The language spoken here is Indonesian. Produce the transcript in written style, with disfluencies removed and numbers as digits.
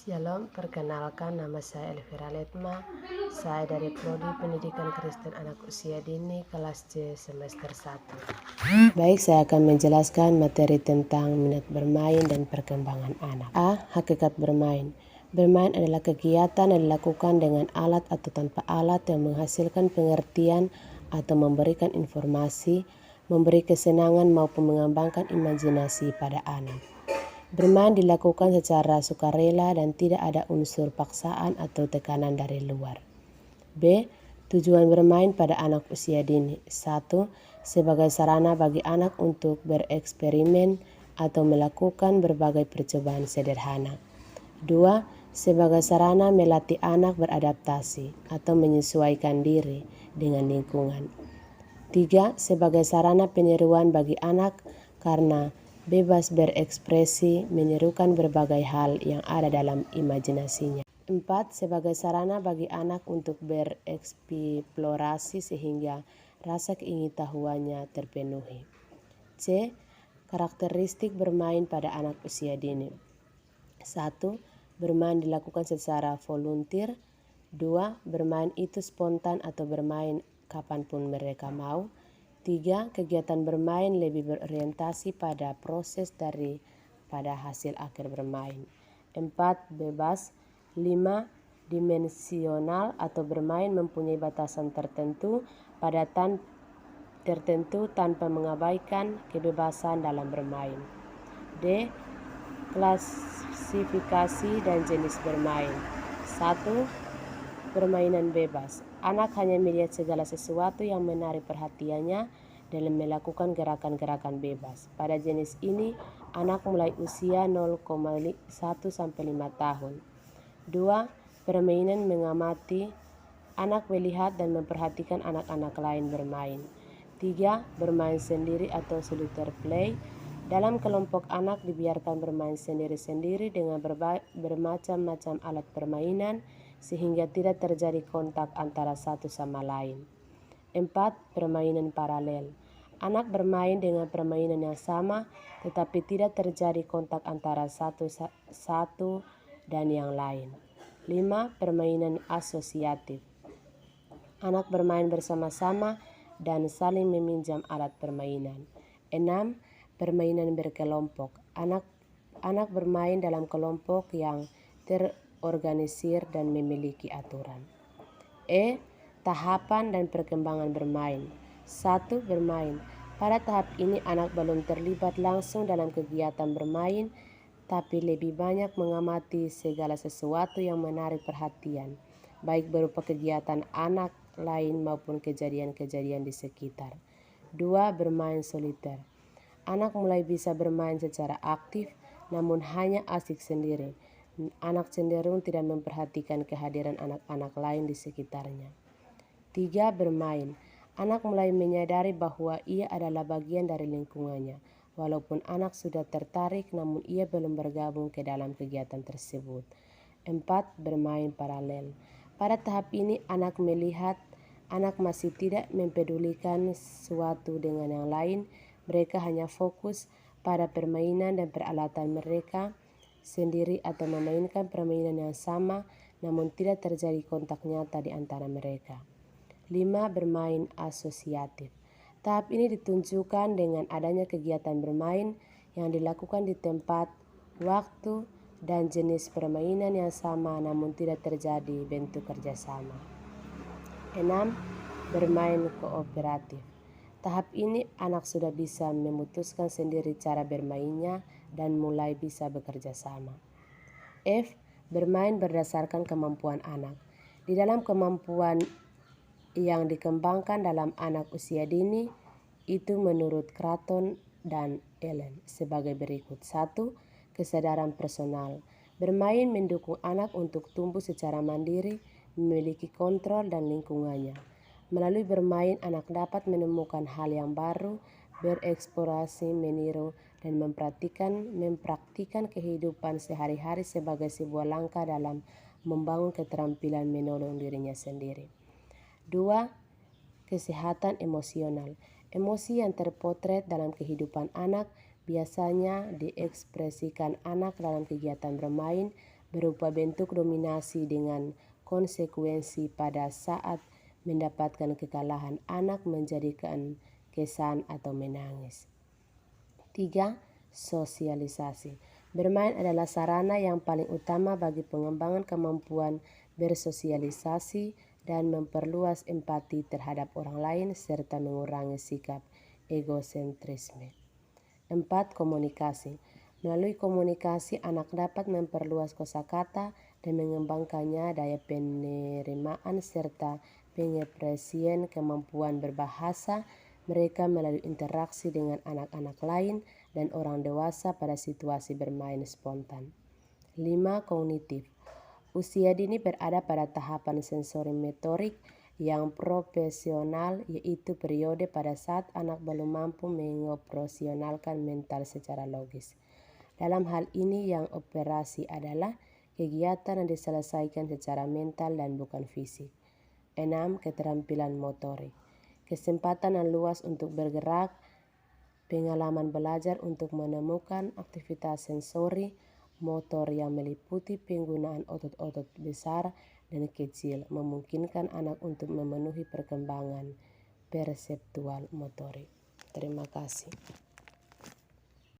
Shalom, perkenalkan nama saya Elvira Letma. Saya dari Prodi Pendidikan Kristen Anak Usia Dini kelas C semester 1. Baik, saya akan menjelaskan materi tentang minat bermain dan perkembangan anak. A. Hakikat bermain. Bermain adalah kegiatan yang dilakukan dengan alat atau tanpa alat yang menghasilkan pengertian atau memberikan informasi, memberi kesenangan maupun mengembangkan imajinasi pada anak. Bermain dilakukan secara sukarela dan tidak ada unsur paksaan atau tekanan dari luar. B. Tujuan bermain pada anak usia dini. 1. Sebagai sarana bagi anak untuk bereksperimen atau melakukan berbagai percobaan sederhana. 2. Sebagai sarana melatih anak beradaptasi atau menyesuaikan diri dengan lingkungan. 3. Sebagai sarana penyeruan bagi anak karena bebas berekspresi menyerukan berbagai hal yang ada dalam imajinasinya. 4. Sebagai sarana bagi anak untuk bereksplorasi sehingga rasa keingintahuannya terpenuhi. C. Karakteristik bermain pada anak usia dini. 1. Bermain dilakukan secara volunteer. 2. Bermain itu spontan atau bermain kapanpun mereka mau. 3. Kegiatan bermain lebih berorientasi pada proses daripada hasil akhir bermain. 4. Bebas. 5. Dimensional atau bermain mempunyai batasan tertentu pada tertentu tanpa mengabaikan kebebasan dalam bermain. D. Klasifikasi dan jenis bermain. 1. Permainan bebas. Anak hanya melihat segala sesuatu yang menarik perhatiannya dalam melakukan gerakan-gerakan bebas. Pada jenis ini, anak mulai usia 0,1 sampai 5 tahun. 2. Permainan mengamati. Anak melihat dan memperhatikan anak-anak lain bermain. 3. Bermain sendiri atau solitaire play. Dalam kelompok anak dibiarkan bermain sendiri-sendiri dengan bermacam-macam alat permainan sehingga tidak terjadi kontak antara satu sama lain. 4. Permainan paralel. Anak bermain dengan permainan yang sama tetapi tidak terjadi kontak antara satu dan yang lain. 5. Permainan asosiatif. Anak bermain bersama-sama dan saling meminjam alat permainan. 6. Permainan berkelompok. Anak bermain dalam kelompok yang terorganisir dan memiliki aturan. E. Tahapan dan perkembangan bermain. 1. Bermain. Pada tahap ini anak belum terlibat langsung dalam kegiatan bermain, tapi lebih banyak mengamati segala sesuatu yang menarik perhatian, baik berupa kegiatan anak lain maupun kejadian-kejadian di sekitar. 2. Bermain soliter. Anak mulai bisa bermain secara aktif, namun hanya asik sendiri. Anak cenderung tidak memperhatikan kehadiran anak-anak lain di sekitarnya. 3. Bermain. Anak mulai menyadari bahwa ia adalah bagian dari lingkungannya. Walaupun anak sudah tertarik, namun ia belum bergabung ke dalam kegiatan tersebut. 4. Bermain paralel. Pada tahap ini anak melihat anak masih tidak mempedulikan sesuatu dengan yang lain. Mereka hanya fokus pada permainan dan peralatan mereka sendiri atau memainkan permainan yang sama, namun tidak terjadi kontak nyata di antara mereka. 5. Bermain asosiatif. Tahap ini ditunjukkan dengan adanya kegiatan bermain yang dilakukan di tempat, waktu, dan jenis permainan yang sama namun tidak terjadi bentuk kerjasama. 6. Bermain kooperatif. Tahap ini anak sudah bisa memutuskan sendiri cara bermainnya dan mulai bisa bekerja sama. F. Bermain berdasarkan kemampuan anak. Di dalam kemampuan yang dikembangkan dalam anak usia dini itu menurut Craton dan Ellen sebagai berikut. 1. Kesadaran personal. Bermain mendukung anak untuk tumbuh secara mandiri, memiliki kontrol dan lingkungannya. Melalui bermain, anak dapat menemukan hal yang baru, bereksplorasi, meniru, dan mempraktikkan kehidupan sehari-hari sebagai sebuah langkah dalam membangun keterampilan menolong dirinya sendiri. 2. Kesehatan emosional. Emosi yang terpotret dalam kehidupan anak biasanya diekspresikan anak dalam kegiatan bermain berupa bentuk dominasi dengan konsekuensi pada saat mendapatkan kekalahan anak menjadikan kesan atau menangis. 3. Sosialisasi. Bermain adalah sarana yang paling utama bagi pengembangan kemampuan bersosialisasi dan memperluas empati terhadap orang lain serta mengurangi sikap egosentrisme. 4. Komunikasi. Melalui komunikasi, anak dapat memperluas kosakata dan mengembangkannya daya penerimaan serta pengekspresian kemampuan berbahasa mereka melalui interaksi dengan anak-anak lain dan orang dewasa pada situasi bermain spontan. 5. Kognitif. Usia dini berada pada tahapan sensori motorik yang profesional, yaitu periode pada saat anak belum mampu mengoperasionalkan mental secara logis. Dalam hal ini yang operasi adalah kegiatan yang diselesaikan secara mental dan bukan fisik. 6. Keterampilan motorik. Kesempatan yang luas untuk bergerak, pengalaman belajar untuk menemukan aktivitas sensori motor yang meliputi penggunaan otot-otot besar dan kecil memungkinkan anak untuk memenuhi perkembangan perseptual motorik. Terima kasih.